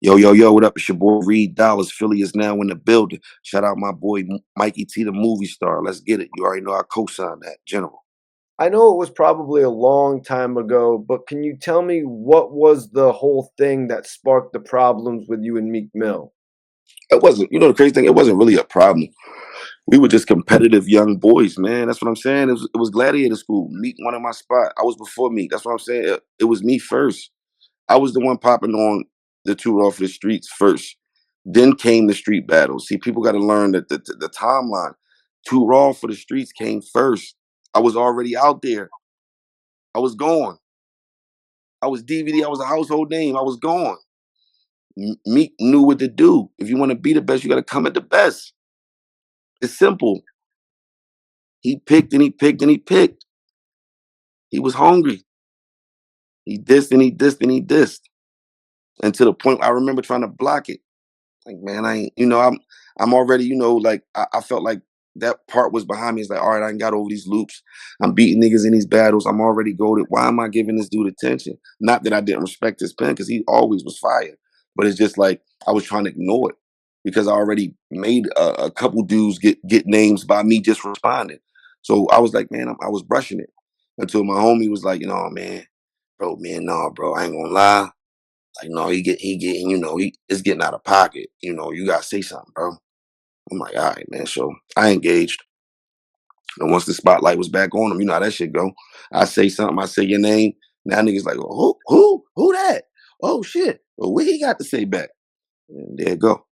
Yo, yo, yo, what up? It's your boy Reed Dollaz. Philly is now in the building. Shout out my boy Mikey T, the movie star. Let's get it. You already know I co-signed that, General. I know it was probably a long time ago, but can you tell me what was the whole thing that sparked the problems with you and Meek Mill? It wasn't, the crazy thing, it wasn't really a problem. We were just competitive young boys, man. That's what I'm saying. It was gladiator school. Meek wanted my spot. I was before Meek. That's what I'm saying. It was me first. I was the one popping on the Too Raw for the Streets first. Then came the street battles. See, people got to learn that the timeline. Too Raw for the Streets came first. I was already out there. I was gone. I was DVD. I was a household name. I was gone. Meek knew what to do. If you want to be the best, you got to come at the best. It's simple. He picked and he picked and he picked. He was hungry. He dissed and he dissed and he dissed. And to the point I remember trying to block it. Like, man, I ain't, I'm already, like I felt like that part was behind me. It's like, all right, I ain't got over these loops. I'm beating niggas in these battles. I'm already goaded. Why am I giving this dude attention? Not that I didn't respect his pen, because he always was fire. But it's just like I was trying to ignore it because I already made a couple dudes get names by me just responding. So I was like, man, I was brushing it until my homie was like, man, bro, man, nah, bro, I ain't gonna lie. Like, no, he getting, it's getting out of pocket. You gotta say something, bro. I'm like, all right, man. So I engaged. And once the spotlight was back on him, you know how that shit go. I say something, I say your name. Now niggas like, oh, who that? Oh shit. Well, what he got to say back? And there it go.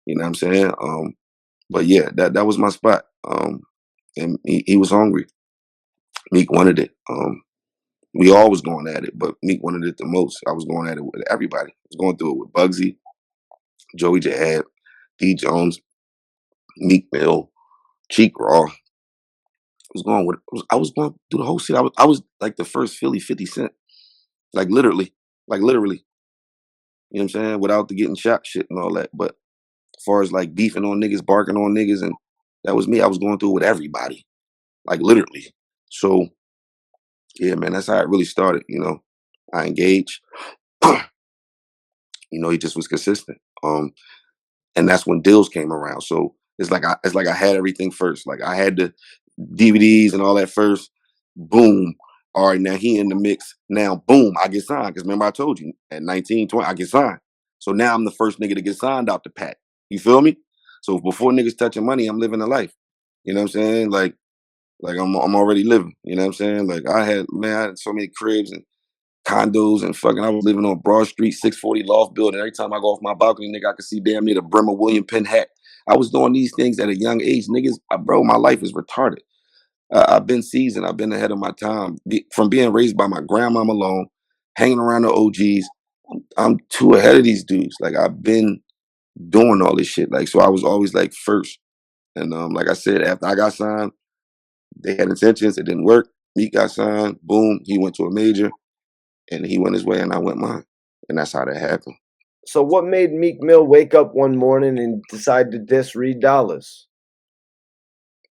You know what I'm saying? But yeah, that was my spot. And he was hungry. Meek wanted it. We all was going at it, but Meek wanted it the most. I was going at it with everybody. I was going through it with Bugsy, Joey Jab, D Jones, Meek Mill, Cheek Raw. I was going through the whole shit. I was like the first Philly 50 Cent. Like literally. Like literally. You know what I'm saying? Without the getting shot shit and all that. But as far as like beefing on niggas, barking on niggas, and that was me. I was going through it with everybody. Like literally. So yeah, man, that's how it really started. I engaged. He just was consistent. And that's when deals came around. So it's like I had everything first. Like I had the DVDs and all that first. Boom. All right, now he in the mix. Now, boom, I get signed. Because remember I told you, at 19, 20, I get signed. So now I'm the first nigga to get signed out the pack. You feel me? So before niggas touching money, I'm living a life. You know what I'm saying? Like I'm already living. You know what I'm saying? Like I had so many cribs and condos and fucking. I was living on Broad Street, 640 loft building. Every time I go off my balcony, nigga, I could see damn near the brim of William Penn hat. I was doing these things at a young age, niggas. Bro, my life is retarded. I've been seasoned. I've been ahead of my time. From being raised by my grandmama alone, hanging around the OGs. I'm too ahead of these dudes. Like I've been doing all this shit. Like so, I was always like first. And like I said, after I got signed, they had intentions. It didn't work. Meek got signed. Boom, he went to a major, and he went his way, and I went mine. And that's how that happened. So what made Meek Mill wake up one morning and decide to diss Reed Dollaz?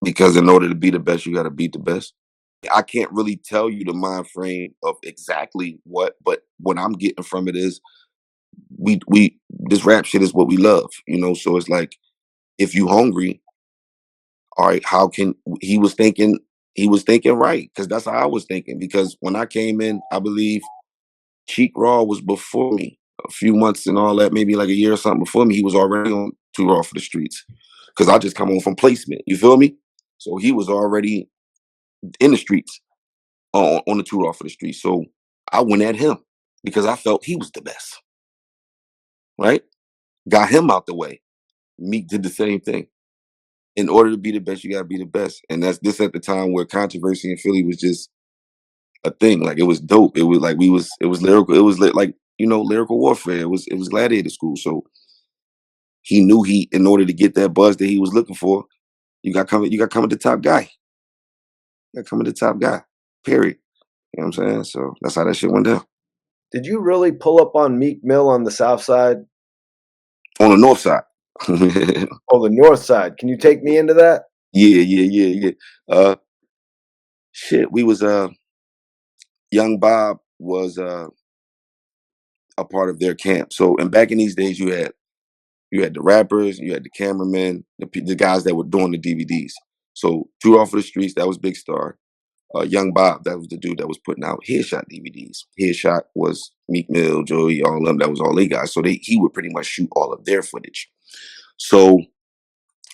Because in order to be the best, you got to beat the best. I can't really tell you the mind frame of exactly what, but what I'm getting from it is we this rap shit is what we love. So it's like if you hungry, all right, how can he was thinking right, because that's how I was thinking. Because when I came in, I believe Cheek Raw was before me, a few months and all that, maybe like a year or something before me. He was already on Too Raw for the Streets, because I just come on from placement. You feel me? So he was already in the streets on the Too Raw for the Streets. So I went at him because I felt he was the best. Right? Got him out the way. Meek did the same thing. In order to be the best, you gotta be the best. And that's this at the time where controversy in Philly was just a thing. Like it was dope. It was like it was lyrical. It was like, lyrical warfare. It was gladiator school. So he knew in order to get that buzz that he was looking for, you got coming the top guy. You got coming the top guy. Period. You know what I'm saying? So that's how that shit went down. Did you really pull up on Meek Mill on the south side? On the north side. Oh, the north side. Can you take me into that? Yeah. Shit. We was young Bob was a part of their camp. So, and back in these days, you had the rappers, you had the cameramen, the guys that were doing the DVDs. So, Drew Off of the Streets, that was Big Star. Young Bob, that was the dude that was putting out Headshot DVDs. Headshot was Meek Mill, Joey, all of them. That was all they guys. So he would pretty much shoot all of their footage. So,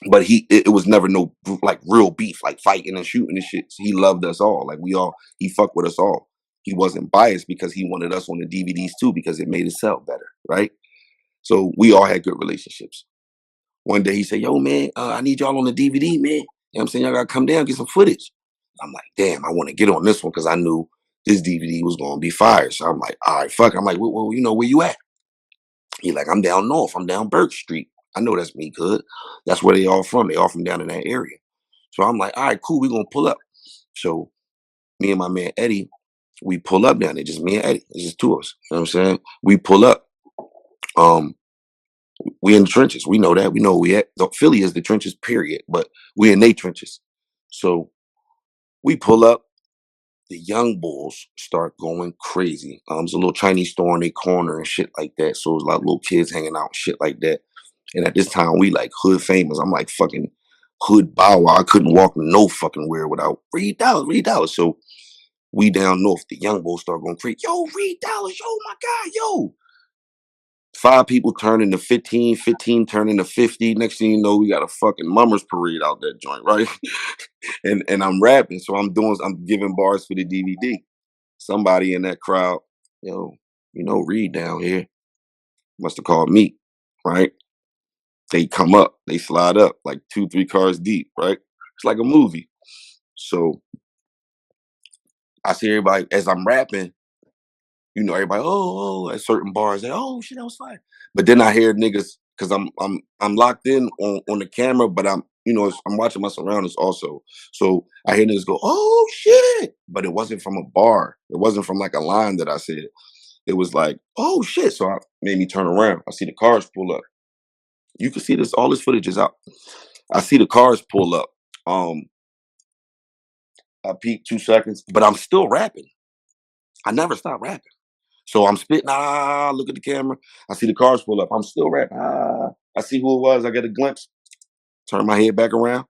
but it was never no like real beef, like fighting and shooting and shit. He loved us all. Like he fucked with us all. He wasn't biased because he wanted us on the DVDs too because it made it sell better, right? So we all had good relationships. One day he said, "Yo, man, I need y'all on the DVD, man. You know what I'm saying? Y'all gotta come down, get some footage." I'm like, damn, I want to get on this one because I knew this DVD was gonna be fire. So I'm like, all right, fuck. I'm like, well, you know where you at? He like, I'm down north. I'm down Birch Street. I know that's me, good. That's where they all from. They all from down in that area. So I'm like, all right, cool. We're gonna pull up. So me and my man Eddie, we pull up down there. Just me and Eddie. It's just two of us. You know what I'm saying? We pull up. Um, we in the trenches. We know that. We know where we at. Philly is the trenches, period. But we in they trenches. So we pull up. The young bulls start going crazy. There's a little Chinese store in their corner and shit like that. So it was a lot of little kids hanging out and shit like that. And at this time, we like hood famous. I'm like fucking hood Bow Wow. I couldn't walk no fucking where without Reed Dollaz, Reed Dollaz. So we down north, the young bulls start going crazy. Yo, Reed Dollaz, yo, my God, yo. 5 people turn into 15, 15 turn into 50. Next thing you know, we got a fucking mummers parade out that joint, right? and I'm rapping. So I'm giving bars for the DVD. Somebody in that crowd, yo, Reed down here must have called Meek, right? They come up, they slide up like 2, 3 cars deep, right? It's like a movie. So I see everybody as I'm rapping, everybody, at certain bars, they, oh shit, that was fire. But then I hear niggas because I'm locked in on the camera, but I'm watching my surroundings also. So I hear niggas go, oh shit, but it wasn't from a bar. It wasn't from like a line that I said. It was like, oh shit. So I made me turn around. I see the cars pull up. You can see this, all this footage is out. I see the cars pull up. Um, I peek 2 seconds, but I'm still rapping. I never stop rapping. So I'm spitting, look at the camera. I see the cars pull up. I'm still rapping. I see who it was. I get a glimpse. Turn my head back around.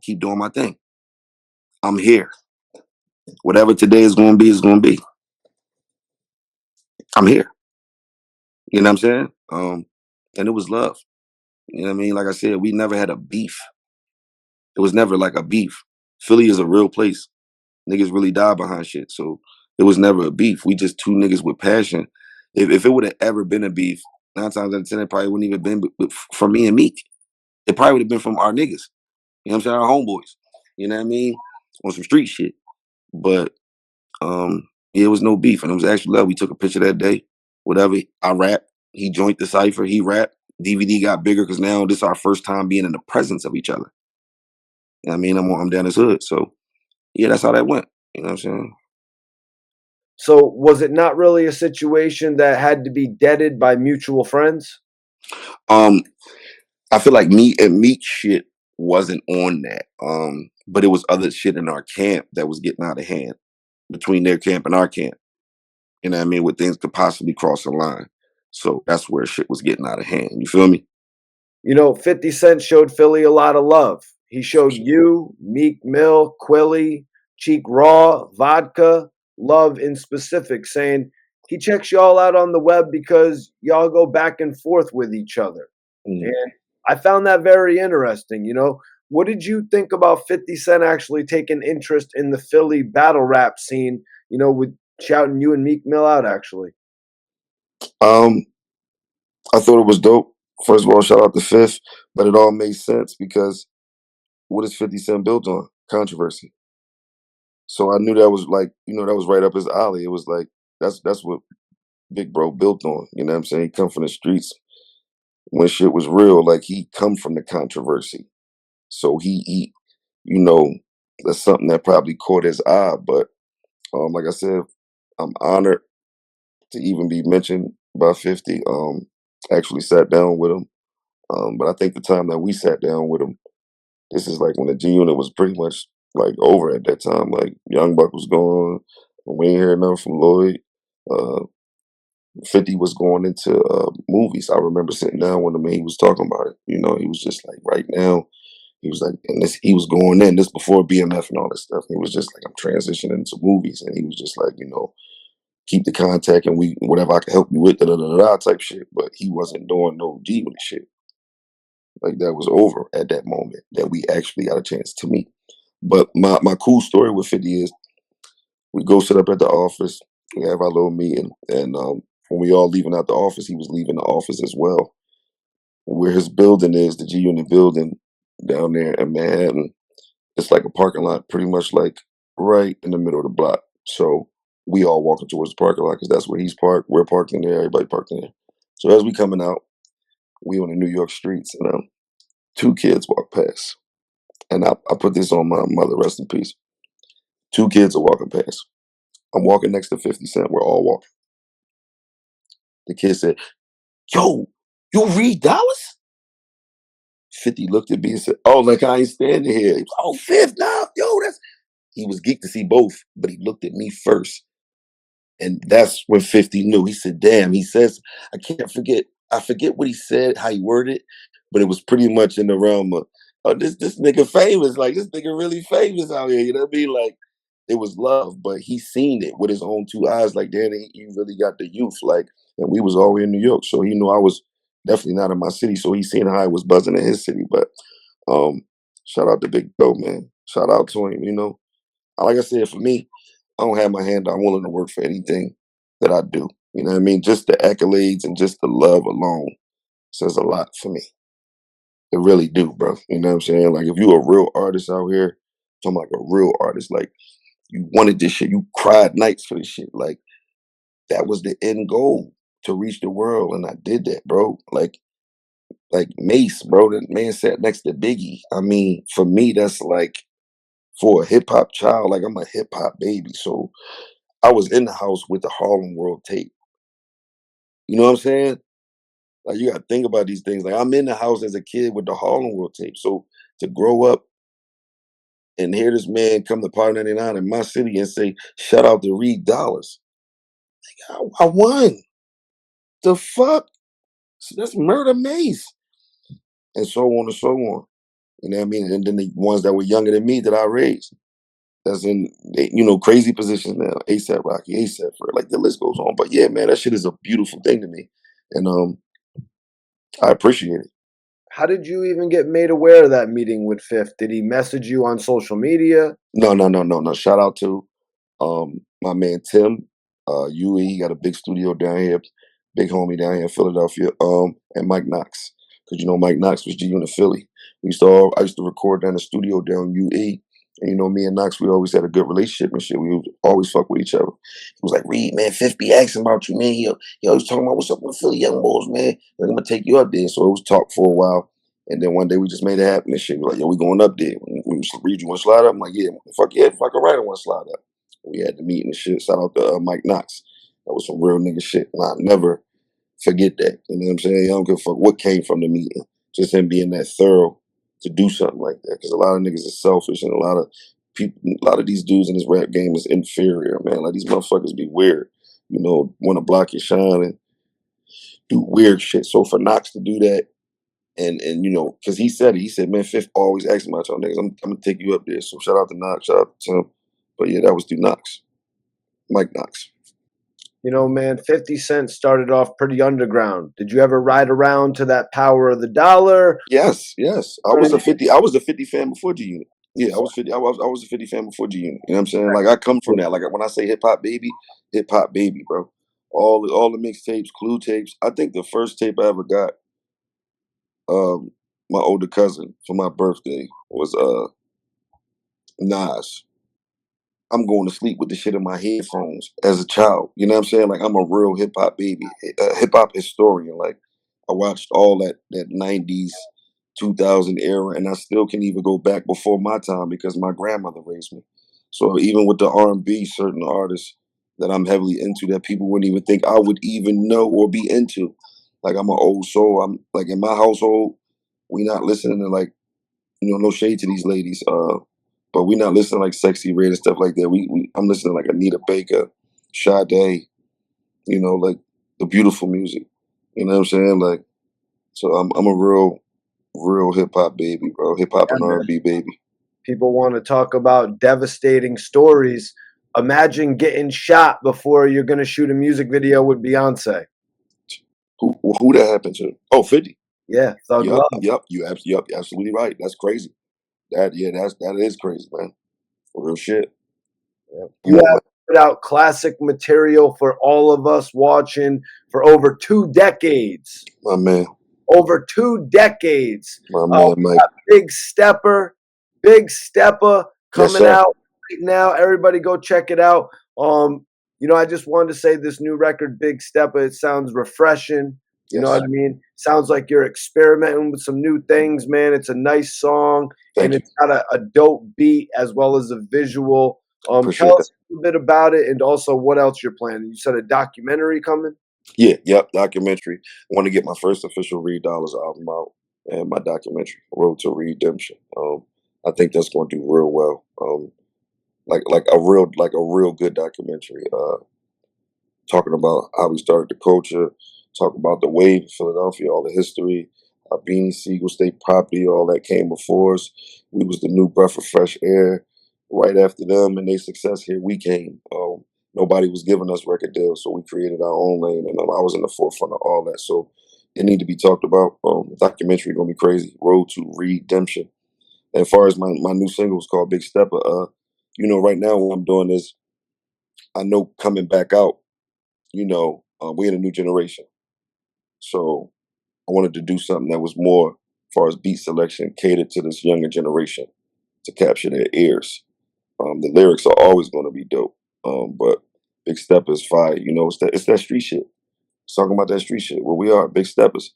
Keep doing my thing. I'm here. Whatever today is going to be is going to be. I'm here. You know what I'm saying? And it was love. You know what I mean? Like I said, we never had a beef. It was never like a beef. Philly is a real place. Niggas really die behind shit. So it was never a beef. We just two niggas with passion. If it would have ever been a beef, 9 times out of 10, it probably wouldn't even been from me and Meek. It probably would have been from our niggas. You know what I'm saying? Our homeboys. You know what I mean? On some street shit. But yeah, it was no beef. And it was actually love. We took a picture that day. Whatever. I rap. He joined the cipher. He rapped. DVD got bigger because now this is our first time being in the presence of each other. You know what I mean? I'm down his hood. So yeah, that's how that went. You know what I'm saying? So was it not really a situation that had to be deaded by mutual friends? Um, I feel like me and Meek shit wasn't on that. But it was other shit in our camp that was getting out of hand between their camp and our camp. You know what I mean? Where things could possibly cross a line. So that's where shit was getting out of hand. You feel me? 50 Cent showed Philly a lot of love. He showed you, Meek Mill, Quilly, Cheek Raw, Vodka, love in specific, saying he checks y'all out on the web because y'all go back and forth with each other. Mm. And I found that very interesting. What did you think about 50 Cent actually taking interest in the Philly battle rap scene, with shouting you and Meek Mill out actually? Um, I thought it was dope. First of all, shout out to Fifth, but it all made sense because what is 50 Cent built on? Controversy. So I knew that was like, that was right up his alley. It was like that's what Big Bro built on. You know what I'm saying? He come from the streets when shit was real. Like he come from the controversy. So he you know, that's something that probably caught his eye. But like I said, I'm honored to even be mentioned by 50. Actually sat down with him. But I think the time that we sat down with him, this is like when the G Unit was pretty much like over at that time. Like Young Buck was gone. We ain't heard nothing from Lloyd. Uh, 50 was going into movies. I remember sitting down with him and he was talking about it. You know, he was just like, right now, he was like, and this, he was going in this before BMF and all this stuff. He was just like, I'm transitioning into movies, and he was just like, you know, keep the contact and we whatever I can help you with, da da da da type shit. But he wasn't doing no G with the shit. Like that was over at that moment that we actually got a chance to meet. But my cool story with 50 is we go sit up at the office, we have our little meeting, and when we all leaving out the office, he was leaving the office as well. Where his building is, the G Unit building down there in Manhattan, it's like a parking lot, pretty much like right in the middle of the block. So we all walking towards the parking lot because that's where he's parked. We're parking there. Everybody parked in there. So as we coming out, we on the New York streets, and two kids walk past. And I put this on my mother, rest in peace. Two kids are walking past. I'm walking next to 50 Cent. We're all walking. The kid said, "Yo, you read Dollaz?" 50 looked at me and said, "Oh, like I ain't standing here." He was, "Oh, Fifth, now, yo, that's." He was geeked to see both, but he looked at me first. And that's when 50 knew. He said, "Damn," he says, I can't forget. I forget what he said, how he worded it, but it was pretty much in the realm of, oh, this nigga famous. Like, this nigga really famous out here. You know what I mean? Like, it was love, but he seen it with his own two eyes. Like, damn, he really got the youth. Like, and we was always in New York. So he knew I was definitely not in my city. So he seen how I was buzzing in his city. But um, shout out to Big Doe, man. Shout out to him, you know. Like I said, for me, I don't have my hand. I'm willing to work for anything that I do. You know what I mean? Just the accolades and just the love alone says a lot for me. It really do, bro. You know what I'm saying? Like if you a real artist out here, I'm like a real artist. Like you wanted this shit. You cried nights for this shit. Like that was the end goal to reach the world, and I did that, bro. Like Mace, bro. That man sat next to Biggie. I mean, for me, that's like for a hip hop child. Like I'm a hip hop baby, so I was in the house with the Harlem World tape. You know what I'm saying? Like you got to think about these things. Like I'm in the house as a kid with the Harlem World tape. So to grow up and hear this man come to Part 99 in my city and say, "Shout out to Reed Dollars," I won. The fuck? So that's murder mace, and so on and so on. You know what I mean? And then the ones that were younger than me that I raised. That's in crazy positions now. ASAP Rocky, ASAP for like the list goes on. But yeah, man, that shit is a beautiful thing to me. And I appreciate it. How did you even get made aware of that meeting with Fifth? Did he message you on social media? No, no, no, no, no. Shout out to my man Tim, UE. He got a big studio down here, big homie down here in Philadelphia. And Mike Knox, because Mike Knox was G Unit Philly. I used to record down the studio down UE. And me and Knox, we always had a good relationship and shit. We would always fuck with each other. He was like, "Reed, man, Fifth be asking about you, man. He always talking about what's up with the Philly Young Bulls, man. Like, I'm gonna take you up there." So it was talk for a while. And then one day we just made it happen and shit. We're like, "Yo, we going up there. Reed, you want to slide up?" I'm like, "Yeah, fuck yeah, fuck all right, I want to slide up." We had the meeting and shit. Shout out to Mike Knox. That was some real nigga shit. And I'll never forget that. You know what I'm saying? I don't give a fuck what came from the meeting. Just him being that thorough to do something like that. Because a lot of niggas are selfish and a lot of people, a lot of these dudes in this rap game is inferior, man. Like these motherfuckers be weird. Want to block your shine and do weird shit. So for Knox to do that, and because he said it, he said, "Man, Fifth always asking about y'all niggas. I'm gonna take you up there." So shout out to Knox, shout out to Tim. But yeah, that was through Knox, Mike Knox. Man, 50 Cent started off pretty underground. Did you ever ride around to that Power of the Dollar? Yes, yes. I was a Right. 50. I was a 50 fan before G Unit. Yeah, I was 50. I was a 50 fan before G Unit. You know what I'm saying? Like I come from that. Like when I say hip hop baby, bro. All the mixtapes, clue tapes. I think the first tape I ever got, um, my older cousin for my birthday was Nas. I'm going to sleep with the shit in my headphones as a child. You know what I'm saying? Like I'm a real hip hop baby, a hip hop historian. Like I watched all that '90s, 2000 era, and I still can even go back before my time because my grandmother raised me. So even with the R&B, certain artists that I'm heavily into that people wouldn't even think I would even know or be into. Like I'm an old soul. I'm like in my household, we not listening to like no shade to these ladies. But we not listening to like Sexy Red and stuff like that. I'm listening to like Anita Baker, Sade, like the beautiful music. You know what I'm saying? Like, so I'm a real hip hop baby, bro. Hip hop Yeah, and man. R&B baby. People want to talk about devastating stories. Imagine getting shot before you're going to shoot a music video with Beyonce. Who that happened to? Oh, 50. Yeah, Thug Yep, Love. yep. Yep, you're absolutely right. That's crazy. That is crazy, man. For real shit. Yeah. Come You on, have man. put out classic material for all of us watching for over 2 decades. My man. Over 2 decades. My We man, Mike. got Big Stepper Yes, coming sir. out right now. Everybody go check it out. Um, I just wanted to say this new record, Big Stepper, it sounds refreshing. You know what Yes. I mean? Sounds like you're experimenting with some new things, man. It's a nice song and Thank you. it's got a dope beat as well as a visual. Tell Appreciate that. us a little bit about it and also what else you're planning. You said a documentary coming? Yeah, yep, documentary. I want to get my first official Reed Dollaz album out and my documentary, Road to Redemption. I think that's going to do real well. Like a real good documentary. Talking about how we started the culture, talk about the wave of Philadelphia, all the history, Beanie Siegel State Property, all that came before us. We was the new breath of fresh air. Right after them and their success here, we came. Nobody was giving us record deals, so we created our own lane, and I was in the forefront of all that. So it need to be talked about. The documentary gonna be crazy. Road to Redemption. And as far as my new single is called Big Stepper. Right now what I'm doing is I know coming back out we're in a new generation. So I wanted to do something that was more, as far as beat selection, catered to this younger generation to capture their ears. The lyrics are always going to be dope, but Big Steppers fire. It's that street shit. It's talking about that street shit. Where we are, Big Steppers.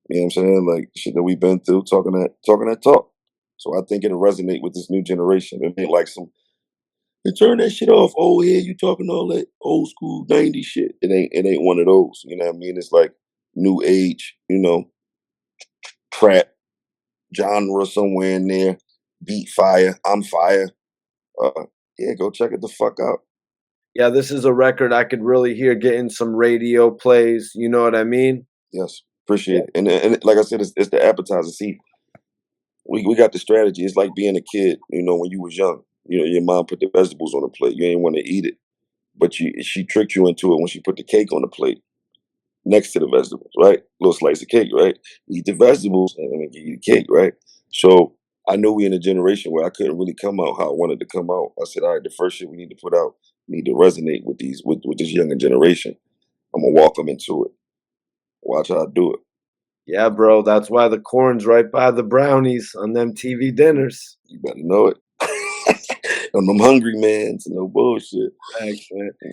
You know what I'm saying? Like shit that we've been through, talking that talk. So I think it'll resonate with this new generation. It ain't like some turn that shit off. Oh yeah, you talking all that old school 90s shit. It ain't one of those. You know what I mean? It's like new age, trap genre somewhere in there. Beat fire. I'm fire. Uh yeah, go check it the fuck out. Yeah, this is a record I could really hear getting some radio plays, you know what I mean? Yes. Yeah. Appreciate it. And like I said, it's the appetizer. See, we got the strategy. It's like being a kid, when you was young. Your mom put the vegetables on the plate. You ain't want to eat it. But she tricked you into it when she put the cake on the plate next to the vegetables, right? Little slice of cake, right? Eat the vegetables and then give you the cake, right? So I knew we in a generation where I couldn't really come out how I wanted to come out. I said, all right, the first shit we need to put out need to resonate with with this younger generation. I'm gonna walk them into it. Watch how I do it. Yeah, bro, that's why the corn's right by the brownies on them TV dinners. You better know it. And I'm hungry, man. It's no bullshit. Thanks, man.